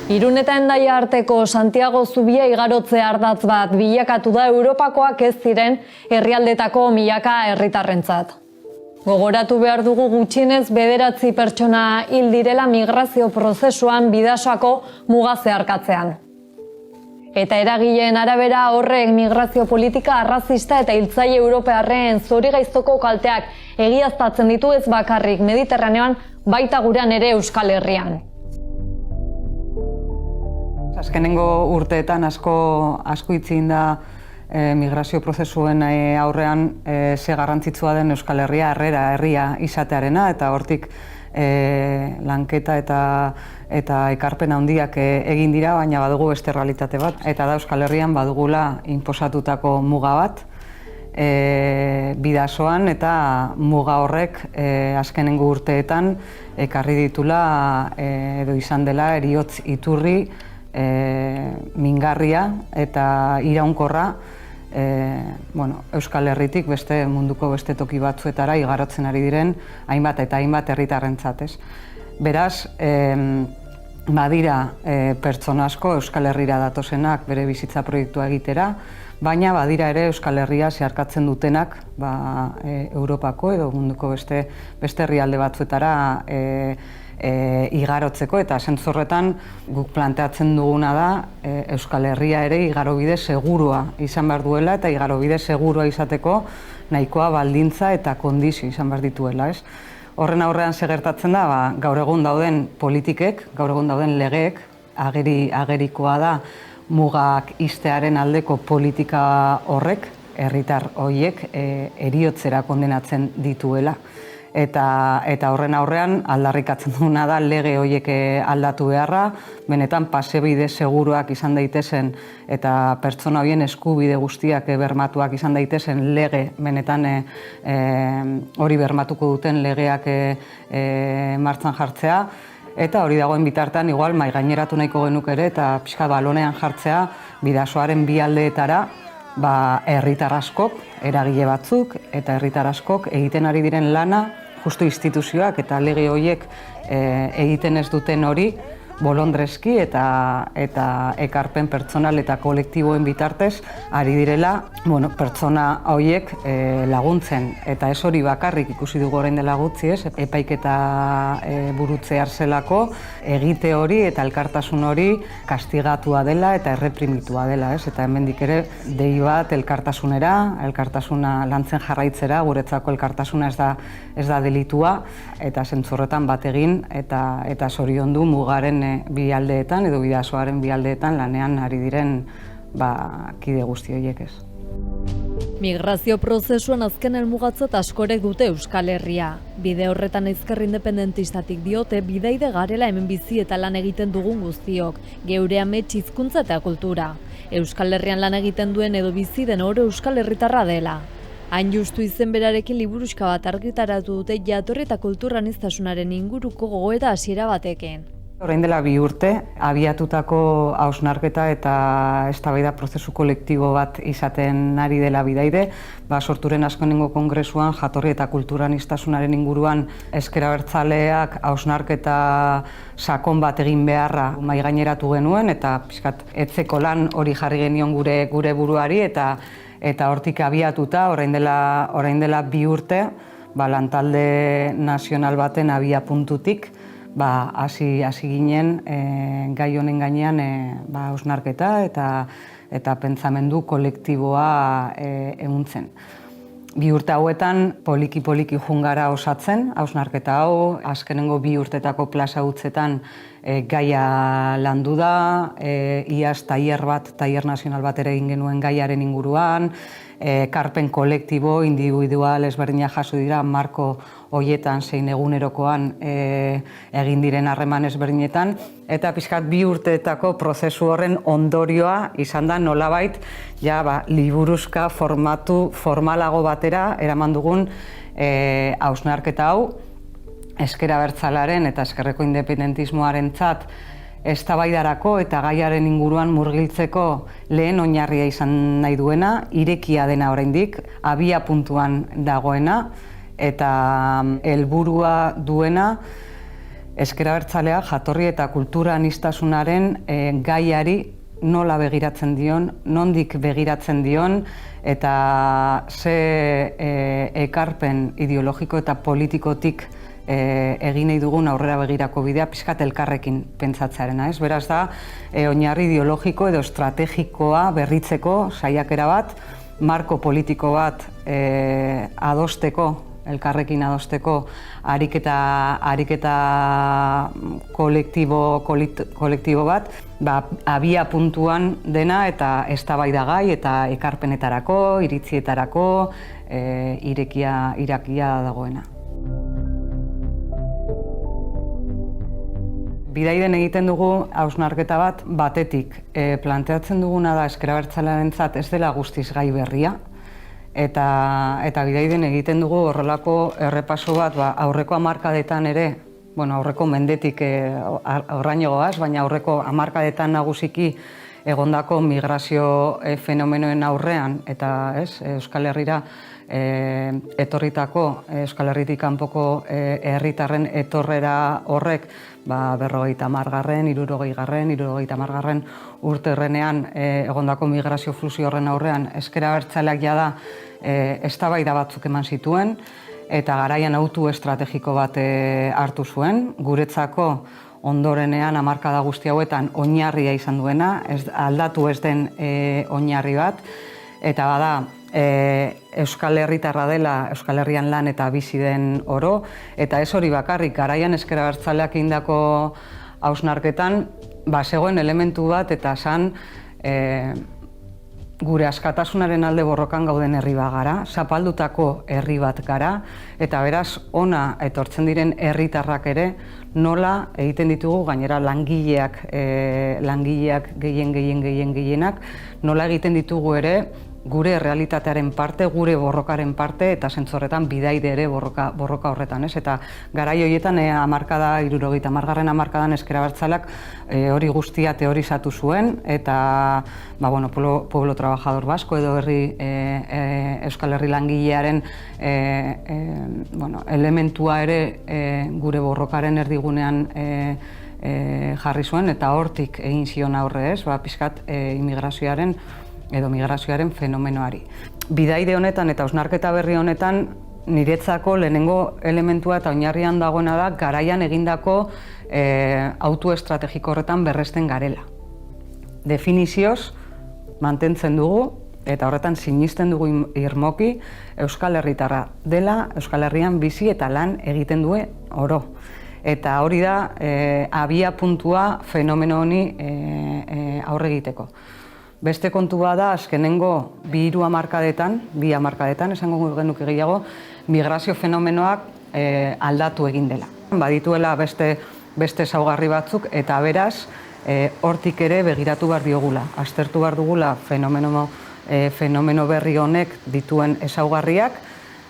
Irun eta Hendaia arteko Santiago zubia igarotze ardatz bat bilakatu da Europakoak ez ziren herrialdetako milaka herritarrentzat. Gogoratu behar dugu gutxienez 9 pertsona hil direla migrazio prozesuan Bidasoako muga zeharkatzean. Eta eragileen arabera horrek migrazio politika arrazista eta hiltzaile europearren zorigaiztoko kalteak egiaztatzen ditu ez bakarrik Mediterraneoan, baita gurean ere Euskal Herrian. Azkenengo urteetan asko hitz egin da migrazio prozesuen aurrean ze garrantzitsua den Euskal Herria herria izatearena, eta hortik lanketa eta ekarpen handiak egin dira, baina badugu beste realitate bat, eta da Euskal Herrian badugula inposatutako muga bat Bidasoan, eta muga horrek azkenengo urteetan ekarri ditula edo izan dela heriotz iturri mingarria eta iraunkorra Euskal Herritik munduko beste toki batzuetara igarotzen ari diren hainbat eta hainbat herritarrentzat. Beraz, badira pertsona asko Euskal Herrira datozenak bere bizitza proiektua egitera, baina badira ere Euskal Herria zeharkatzen dutenak Europako edo munduko beste herrialde batzuetara igarotzeko, eta zentzorretan guk planteatzen duguna da Euskal Herria ere igarobide segurua izan behar duela, eta igarobide segurua izateko nahikoa baldintza eta kondizio izan behar dituela. Horren aurrean gertatzen da, gaur egun dauden politikek, gaur egun dauden legeek, agerikoa da mugak ixtearen aldeko politika horrek, herritar horiek heriotzera kondenatzen dituela. Eta horren aurrean aldarrikatzen duguna da lege horiek aldatu beharra, benetan pasebide seguruak izan daitezen eta pertsona horien eskubide guztiak bermatuak izan daitezen lege, benetan hori bermatuko duten legeak martxan jartzea, eta hori dagoen bitartean igual mahai gaineratu nahiko genuke ere eta pixka balonean jartzea Bidasoaren bi aldeetara herritar askok, eragile batzuk eta herritar askok egiten ari diren lana, justu instituzioak eta lege horiek egiten ez duten hori bolondreski eta ekarpen pertsonal eta kolektiboen bitartez ari direla pertsona horiek laguntzen. Eta ez hori bakarrik ikusi dugu orain dela gutxi, epaiketa burutzear zelako egite hori eta elkartasun hori kastigatua dela eta erreprimitua dela. Eta hemendik ere dei bat elkartasuna lantzen jarraitzera, guretzako elkartasuna ez da delitua, eta zentzorretan bat egin eta zoriondu mugaren bi aldeetan edo Bidasoaren bi aldeetan lanean ari diren kide guzti horiek ez. Migrazio prozesuan azken helmugatzat askorek dute Euskal Herria. Bide horretan Ezker Independentistatik diote bidaide garela hemen bizi eta lan egiten dugun guztiok, geure amets hizkuntza eta kultura. Euskal Herrian lan egiten duen edo bizi den oro Euskal Herritarra dela. Hain justu izen berarekin liburuxka bat argitaratu dute jatorri eta kulturaniztasunaren inguruko gogoeta hasiera batekin. Orain dela 2 urte, abiatutako hausnarketa eta eztabaida prozesu kolektibo bat izaten ari dela bidaide, sorturen azkenengo kongresuan jatorri eta kulturaniztasunaren inguruan ezker abertzaleak hausnarketa sakon bat egin beharra mahai gaineratu genuen, eta pixkat etzeko lan hori jarri genion gure buruari, eta hortik abiatuta orain dela 2 urte, lantalde nazional baten abia puntutik hasi ginen gai honen gainean hausnarketa eta pentsamendu kolektiboa ehuntzen. 2 urte hauetan poliki joan gara osatzen, hausnarketa hau, azkenengo 2 urtetako plaza hutsetan gaia landu da, iaz tailer nazional bat ere egin genuen gaiaren inguruan, karpen kolektibo, individual ezberdinak jaso dira, marko horietan zein egunerokoan egin diren harreman ezberdinetan, eta pixkat 2 urteetako prozesu horren ondorioa izan da nolabait liburuzka formatu formalago batera eraman dugun hausnarketa hau, Ezker Abertzalearen eta ezkerreko independentismoarentzat eztabaidarako eta gaiaren inguruan murgiltzeko lehen oinarria izan nahi duena, irekia dena oraindik, abia puntuan dagoena, eta helburua duena ezker abertzalea jatorri eta kultura aniztasunaren gaiari nola begiratzen dion, nondik begiratzen dion, eta ze ekarpen ideologiko eta politikotik egin nahi dugun aurrera begirako bidea pixkat elkarrekin pentsatzearena, ez? Beraz da, oinarri ideologiko edo estrategikoa berritzeko saiakera bat, marko politiko bat adosteko, elkarrekin adosteko ariketa kolektibo bat, abia puntuan dena eta eztabaidagai eta ekarpenetarako, iritzietarako, irakia dagoena. Bidaiden egiten dugu hausnarketa bat, batetik planteatzen duguna da ezker abertzalearentzat ez dela guztiz gai berria, eta bidaiden egiten dugu horrelako errepaso bat aurreko hamarkadetan ere, aurreko mendetik horraino goaz, baina aurreko hamarkadetan nagusiki egondako migrazio fenomenoen aurrean eta Euskal Herrira etorritako, Euskal Herritik kanpoko herritarren etorrera horrek 50garren, 60garren, 70garren urterrenean egondako migrazio flusio horren aurrean ezker abertzaleak jada eztabaida batzuk eman zituen eta garaian autu estrategiko bat hartu zuen, guretzako ondorenean hamarkada guzti hauetan oinarria izan duena, aldatu ez den oinarri bat, eta bada Euskal Herritarra dela, Euskal Herrian lan eta bizi den oro, eta ez hori bakarrik, garaian ezker abertzaleak egindako hausnarketan, zegoen elementu bat eta zan gure askatasunaren alde borrokan gauden herri bat gara, zapaldutako herri bat gara, eta beraz ona etortzen diren herritarrak ere nola egiten ditugu, gainera langileak gehienak, nola egiten ditugu ere gure realitatearen parte, gure borrokaren parte, eta zentzorretan bidaide ere borroka horretan, ez? Eta garai horietan hamarkada, 70garren hamarkadan ezker abertzaleak hori guztia teorizatu zuen, eta pueblo trabajador vasco edo Euskal Herri langilearen elementua ere gure borrokaren erdigunean jarri zuen, eta hortik egin zion aurre, ez? Pixkat immigrazioaren edo migrazioaren fenomenoari. Bidaide honetan eta hausnarketa berri honetan niretzako lehenengo elementua eta oinarrian dagoena da garaian egindako autu estrategiko horretan berresten garela. Definizioz mantentzen dugu eta horretan sinisten dugu irmoki Euskal Herritarra dela, Euskal Herrian bizi eta lan egiten du oro. Eta hori da abia puntua fenomeno honi aurre egiteko. Beste kontua da, azkenengo bi hamarkadetan, esango genuke gehiago, migrazio fenomenoak aldatu egin dela. Badituela beste ezaugarri batzuk eta beraz, hortik ere begiratu behar diogula. Aztertu behar dugula fenomeno berri honek dituen ezaugarriak,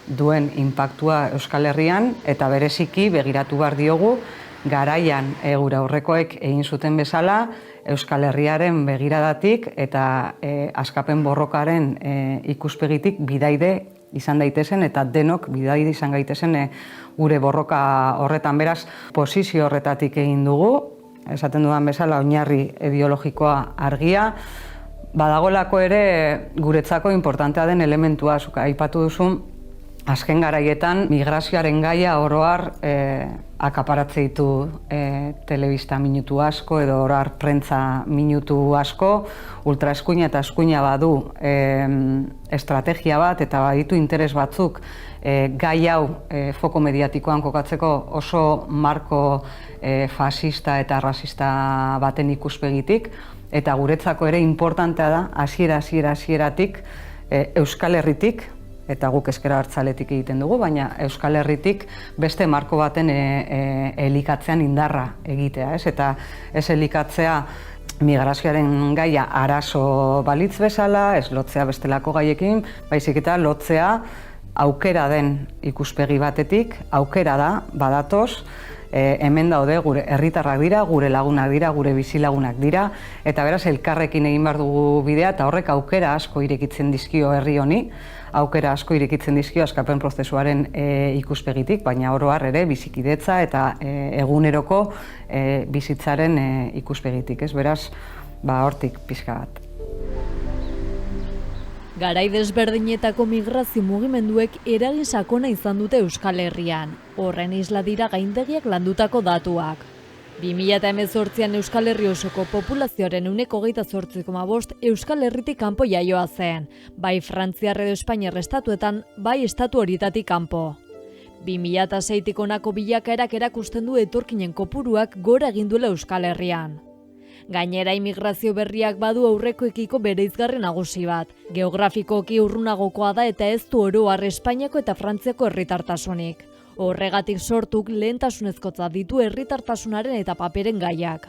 duen inpaktua Euskal Herrian eta bereziki begiratu behar diogu garaian gure aurrekoek egin zuten bezala Euskal Herriaren begiradatik eta askapen borrokaren ikuspegitik bidaide izan daitezen eta denok bidaide izan gaitezen gure borroka horretan. Beraz, posizio horretatik egin dugu, esaten dudan bezala oinarri ideologikoa argia, badagolako ere guretzako importantea den elementua, zuk aipatu duzun, azken garaietan migrazioaren gaia oro har akaparatze ditu telebista minutu asko edo oro har prentza minutu asko, ultraeskuina eta eskuina badu estrategia bat eta baditu interes batzuk gai hau foko mediatikoan kokatzeko oso marko fasista eta rasista baten ikuspegitik eta guretzako ere importantea da hasieratik Euskal Herritik eta guk ezker abertzaletik egiten dugu, baina Euskal Herritik beste marko baten elikatzean indarra egitea, ez? Eta ez elikatzea migrazioaren gaia arazo balitz bezala, ez lotzea bestelako gaiekin, baizik eta lotzea aukera den ikuspegi batetik, aukera da, badatoz, hemen daude, gure herritarrak dira, gure lagunak dira, gure bizilagunak dira, eta beraz elkarrekin egin behar dugu bidea, eta horrek aukera asko irekitzen dizkio herri honi, aukera asko irekitzen dizkio askapen prozesuaren ikuspegitik, baina oro har ere bizikidetza eta eguneroko bizitzaren ikuspegitik, ez? Beraz, hortik pixka bat. Garai desberdinetako migrazio mugimenduek eragin sakona izan dute Euskal Herrian. Horren isla dira gaindegiak landutako datuak. 2018an Euskal Herri osoko populazioaren 28,5% Euskal Herritik kanpo jaioa zen, bai Frantziar edo Espainiar estatuetan, bai estatu horietatik kanpo. 2006tik honako bilakaerak erakusten du etorkinen kopuruak gora egin duela Euskal Herrian. Gainera, immigrazio berriak badu aurrekoekiko bereizgarri nagusi bat. Geografikoki urrunagokoa da eta ez du oro har Espainiako eta Frantziako herritartasunik. Horregatik sortuk lehentasunezkotzat ditu herritartasunaren eta paperen gaiak.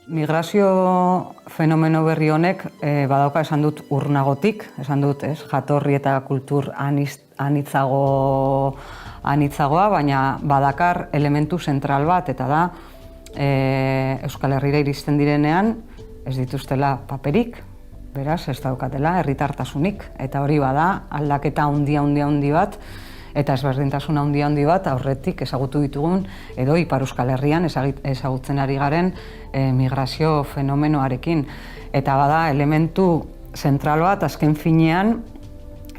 Migrazio fenomeno berri honek badauka esan dut urrunagotik, esan dut, jatorri eta kultur anitzagoa, baina badakar elementu zentral bat, eta da Euskal Herrira iristen direnean ez dituztela paperik, beraz ez daukatela herritartasunik, eta hori bada aldaketa handi bat, eta ezberdintasun handi bat aurretik ezagutu ditugun edo Ipar Euskal Herrian ezagutzen ari garen migrazio fenomenoarekin. Eta bada elementu zentral bat azken finean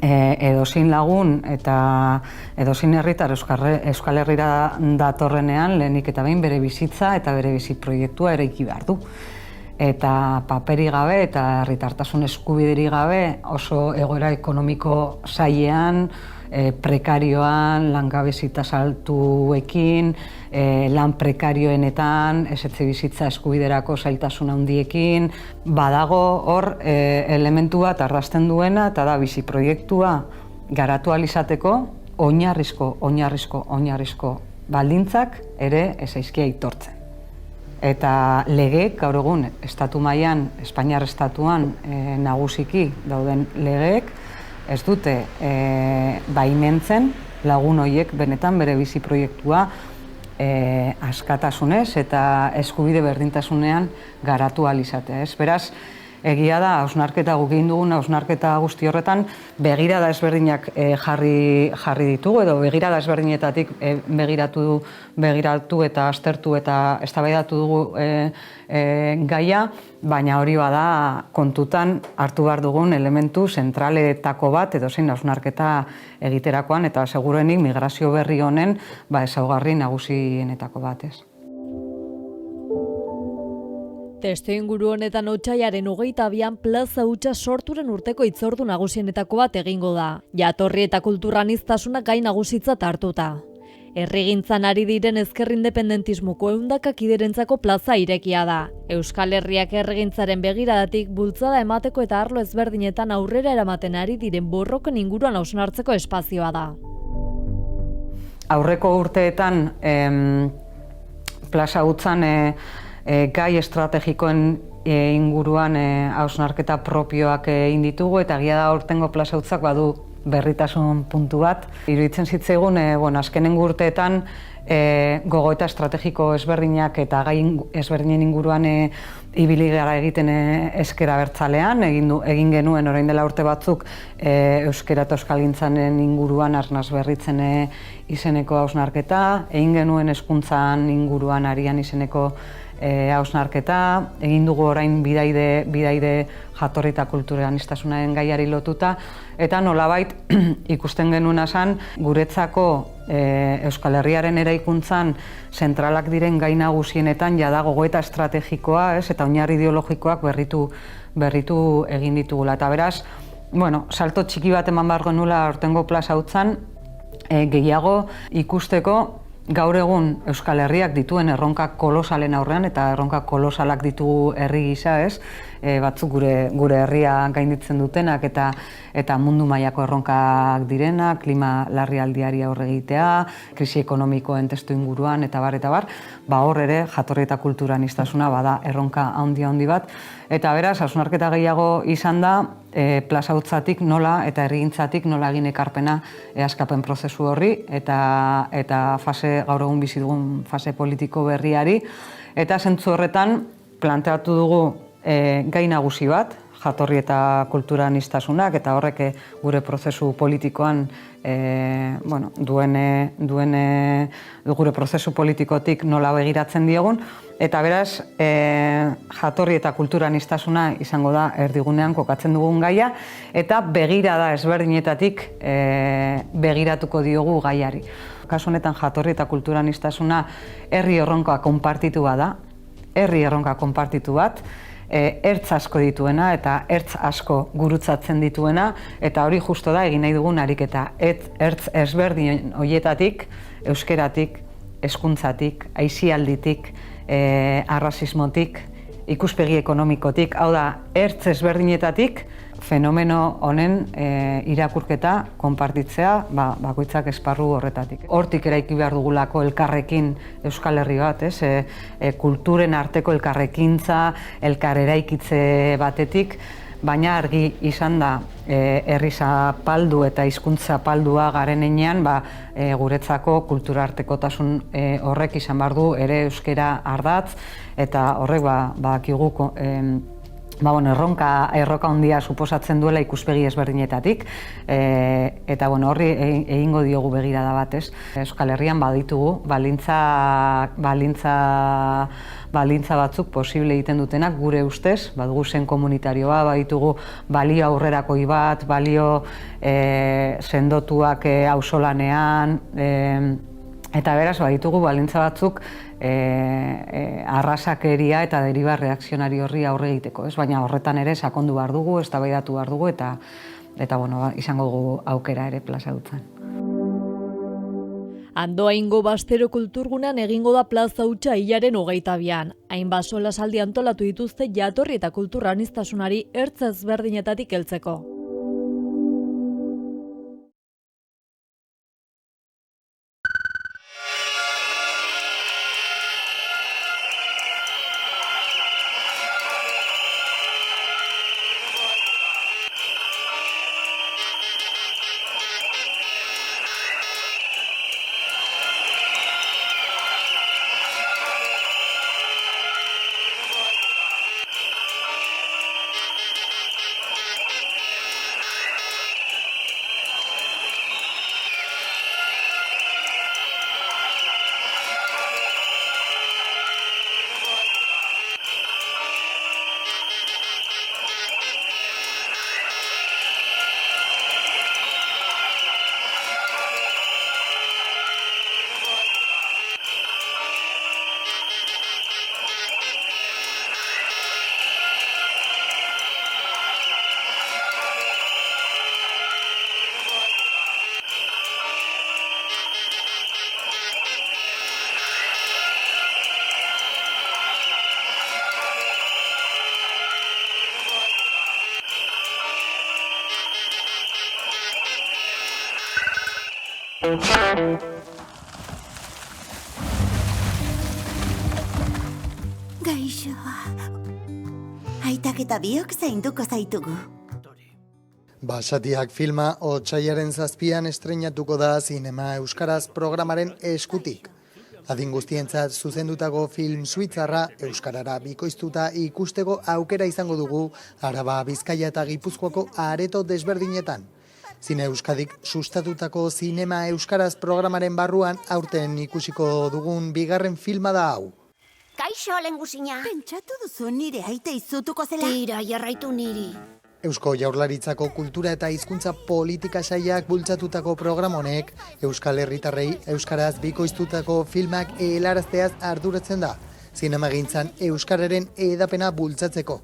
edozein lagun eta edozein herritar Euskal Herrira datorrenean lehenik eta behin bere bizitza eta bere bizi proiektua eraiki behar du. Eta paperi gabe eta herritartasun eskubideri gabe oso egoera ekonomiko zailean, prekarioan, langabezia altuekin, lan prekarioenetan, ezetxe bizitza eskubiderako zailtasun handiekin, badago hor elementu bat arrasten duena, eta da bizi proiektua garatu ahal izateko oinarrizko baldintzak ere ez zaizkie aitortzen. Eta legeek, gaur egun, estatu mailan, Espainiar estatuan nagusiki dauden legeek, ez dute baimentzen lagun horiek benetan bere bizi proiektua askatasunez eta eskubide berdintasunean garatu ahal izatea. Beraz, egia da, hausnarketa guk egin dugun, hausnarketa guzti horretan, begirada ezberdinak jarri ditugu, edo begirada ezberdinetatik begiratu eta aztertu eta eztabaidatu dugu gaia, baina hori bada kontutan hartu behar dugun elementu zentraletako bat, edo zein hausnarketa egiterakoan, eta seguruenik migrazio berri honen ezaugarri nagusienetako bat, ez. Testuinguru honetan otsailaren 22an plaza hutsa sorturen urteko hitzordu nagusienetako bat egingo da. Jatorri eta kulturaniztasuna gai nagusitzat hartuta. Herrigintzan ari diren ezker independentismoko ehundaka kiderentzako plaza irekia da. Euskal Herriak herrigintzaren begiradatik bultzada emateko eta arlo ezberdinetan aurrera eramaten ari diren borroken inguruan hausnartzeko espazioa da. Aurreko urteetan plaza hutzan gai estrategikoen inguruan hausnarketa propioak egin ditugu, eta egia da aurtengo plaza hutzak badu berritasun puntu bat. Iruditzen zitzaigun, azkenengo urteetan gogoeta estrategiko ezberdinak eta gai ezberdinen inguruan ibili gara egiten ezker abertzalean, egin genuen orain dela urte batzuk euskera eta euskalgintzaren inguruan arnaz berritzen izeneko hausnarketa, egin genuen hezkuntzan inguruan arian izeneko hausnarketa, egin dugu orain bidaide jatorri eta kulturaniztasunaren gaiari lotuta, eta nolabait ikusten genuen zen guretzako Euskal Herriaren eraikuntzan zentralak diren gai nagusienetan jada gogoeta estrategikoa, eta oinarri ideologikoak berritu egin ditugula. Eta beraz, salto txiki bat eman behar genuela aurtengo plaza hutzan gehiago ikusteko gaur egun Euskal Herriak dituen erronka kolosalen aurrean, eta erronka kolosalak ditugu herri gisa, batzuk gure herria gainditzen dutenak eta mundu mailako erronkak direnak, klima larrialdiari aurre egitea, krisi ekonomikoen testu inguruan eta bar, hor ere jatorri eta kultura aniztasuna bada erronka handi bat. Eta beraz, hausnarketa gehiago izan da, plazautzatik nola eta herrigintzatik nola egin ekarpena askapen prozesu horri eta gaur egun bizi dugun fase politiko berriari. Eta zentzu horretan planteatu dugu gai nagusi bat, jatorri eta kultura aniztasunak, eta horrek gure prozesu politikoan gure prozesu politikotik nola begiratzen diegun. Eta beraz, jatorri eta kultura aniztasuna izango da erdigunean kokatzen dugun gaia, eta begirada ezberdinetatik begiratuko diogu gaiari. Kasu honetan jatorri eta kultura aniztasuna herri erronka konpartitu bada, herri erronka konpartitu bat, ertz asko dituena eta ertz asko gurutzatzen dituena, eta hori justo da egin nahi dugun ariketa. Ertz ezberdin horietatik, euskeratik, hezkuntzatik, aisialditik, arrazismotik, ikuspegi ekonomikotik, hau da, ertz ezberdinetatik, fenomeno honen irakurketa konpartitzea bakoitzak esparru horretatik. Hortik eraiki behar dugulako elkarrekin Euskal Herri bat, kulturen arteko elkarrekintza, elkar eraikitze batetik, baina argi izan da herri zapaldu eta hizkuntza zapaldua garen heinean, guretzako kultura artekotasun horrek izan behar du ere euskera ardatz, eta horrek badakigu erronka handia suposatzen duela ikuspegi ezberdinetatik, eta horri egingo diogu begirada bat, ez? Euskal Herrian baditugu baldintza batzuk posible egiten dutenak gure ustez, badugu zen komunitarioa, baditugu balio aurrerakoi bat, balio sendotuak auzolanean, eta beraz baditugu baldintza batzuk arrasakeria eta deriba reakzionari horri aurre egiteko, ez? Baina horretan ere sakondu behar dugu, eztabaidatu behar dugu, eta izango dugu aukera ere plazadutzen. Andoaingo Bastero kulturgunean egingo da plaza hutsa hilaren 22an. Hainbat solasaldi antolatu dituzte jatorri eta kultura aniztasunari ertz ezberdinetatik heltzeko. Gaixo. Aitak eta biok zainduko zaitugu. Basatiak filma otsailaren 7an estreinatuko da Zinema Euskaraz programaren eskutik. Adin guztientzat zuzendutako film suitzarra euskarara bikoiztuta ikusteko aukera izango dugu Araba, Bizkaia eta Gipuzkoako areto desberdinetan. Zine Euskadik sustatutako Zinema Euskaraz programaren barruan aurten ikusiko dugun bigarren filma da hau. Kaixo, lehengusina. Pentsatu duzu nire aita izutuko zela? Tira, jarraitu niri. Eusko Jaurlaritzako kultura eta hizkuntza politika sailak bultzatutako programa honek Euskal Herritarrei euskaraz bikoiztutako filmak helarazteaz arduratzen da, zinemagintzan euskararen hedapena bultzatzeko.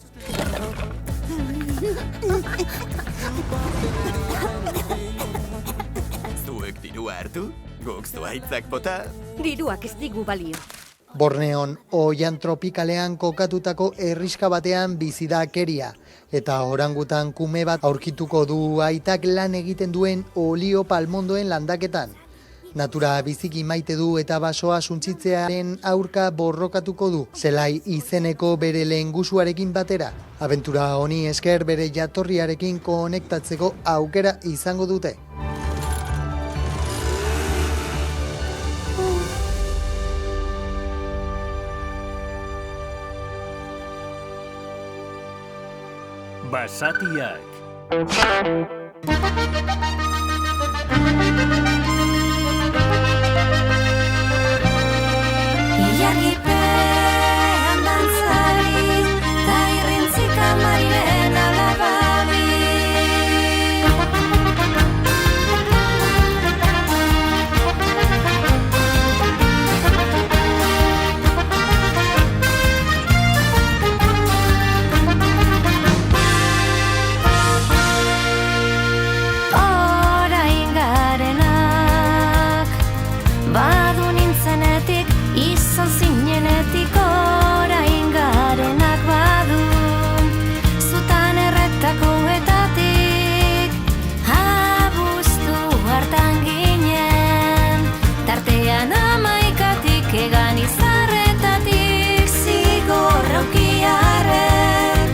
Zuek dirua hartu, guk zuaitzak bota. Diruak ez digu balio. Borneon oian tropikalean kokatutako herriska batean bizi da Keria, eta orangutan kume bat aurkituko du aitak lan egiten duen olio palmondoen landaketan. Natura biziki maite du eta basoa suntsitzearen aurka borrokatuko du, Zelai izeneko bere lehengusuarekin batera. Abentura honi esker bere jatorriarekin konektatzeko aukera izango dute. Basatiak. Ilargipean dantzari, ta irrintzik amariren alababi. Orain garenak, badu nintzenetik, izan zinenetik orain garenak badu. Zutan erretakoetatik, abuztu hartan ginen, tartean amaikatik egan izarretatik, zigorraukiaren,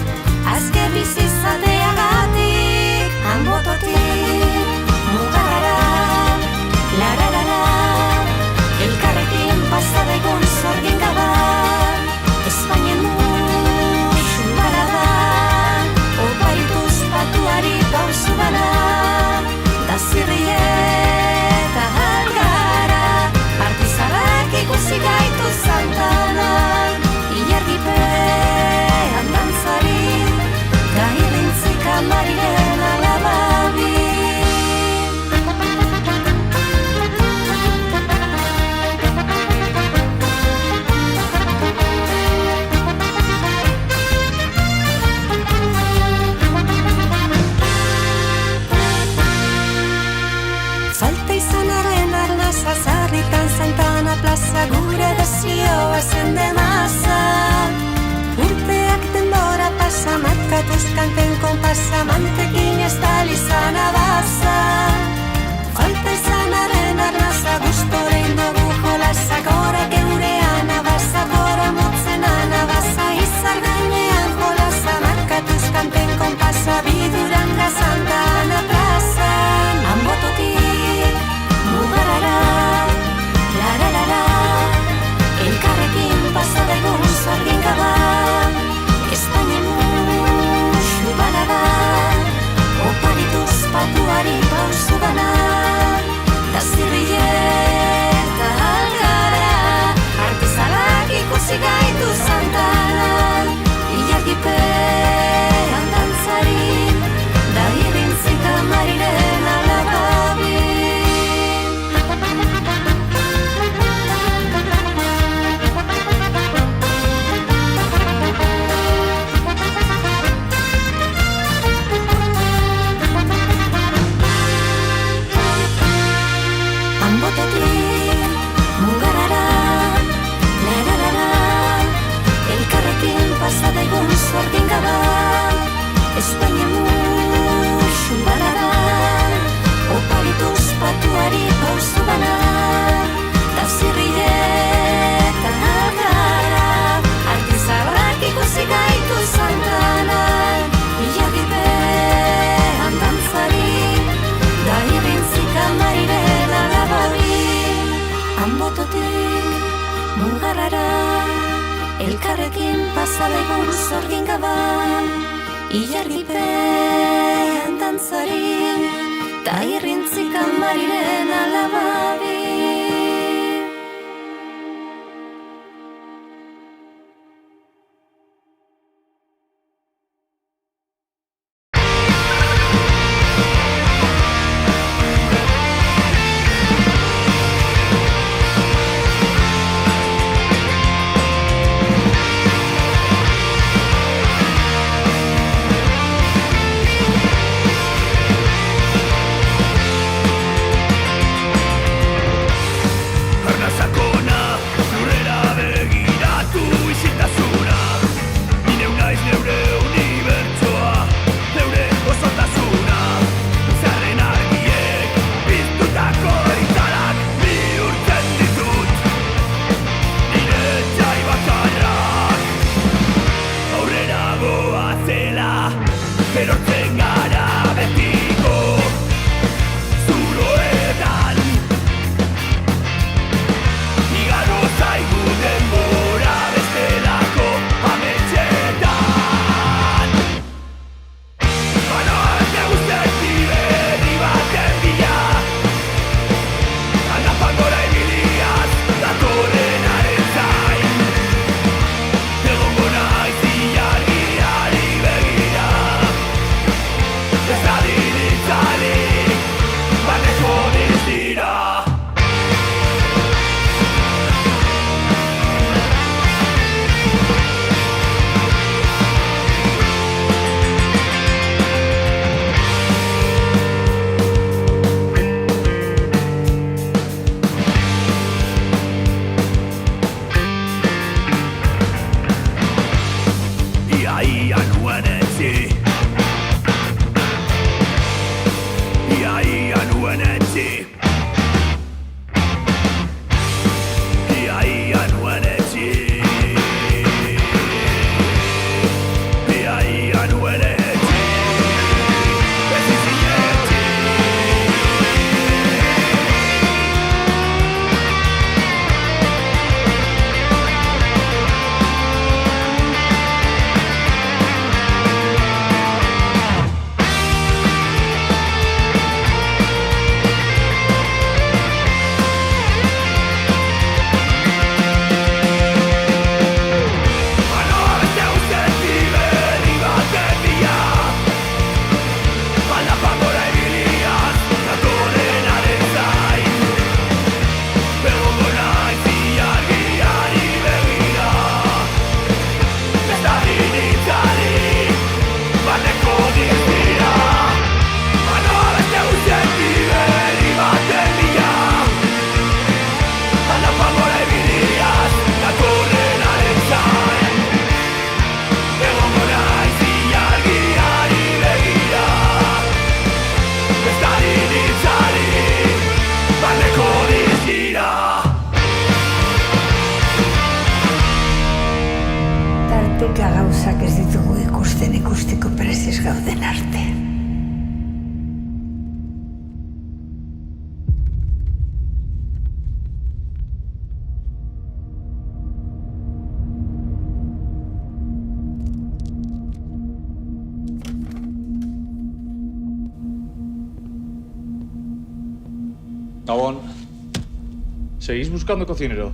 azke bizizateagatik, hanbototik, mugarara, lararara, elkarrekin pasadegun zorgin gaban, Espainien musu baladan, oparituz batuari pausu bana, da zirrieta algara, partizalak ikusi gaitu zantanan, ilargipean dantzari, da irrintzik amariren alababi. Falta izanaren arnaza, zarritan Santana plaza, gure desioa zen demaza. Urteak denbora pasa, markatuz kanten konpasa, mantekin ez talizan abaza. Falta izanaren arnaza, gustorein dugu jolasa, gora geurean abaza, gora motzen anabaza, izar gainean jolasa, markatuz kanten konpasa, biduranga Santana plaza. Hanbototik, mugarara, lararara, elkarrekin pasadegun zorgin gaban, Espainien musu baladan, oparituz patuari pausu bana, da zirrieta algara, artizalak ikusi gaitu zantanan, ilargipean dantzari, da irrintzik amariren alababi. Hanbototik, mugarara, lararara, elkarrekin pasadegun zorgin gaban, Espainien musu baladan, oparituz patuari pausu bana, da zirrieta algara, artizarrak ikusi gaitu zantanan, ilargipean dantzari, da irrintzik amariren alababi. Hanbototik, mugarara, elkarrekin pasadegun zorgin gaban, ilargipean dantzari, da irrintzik amariren alababi. Tarteka gauzak ez ditugu ikusteko prezes gauden arte. Gabón. ¿Seguís buscando cocinero?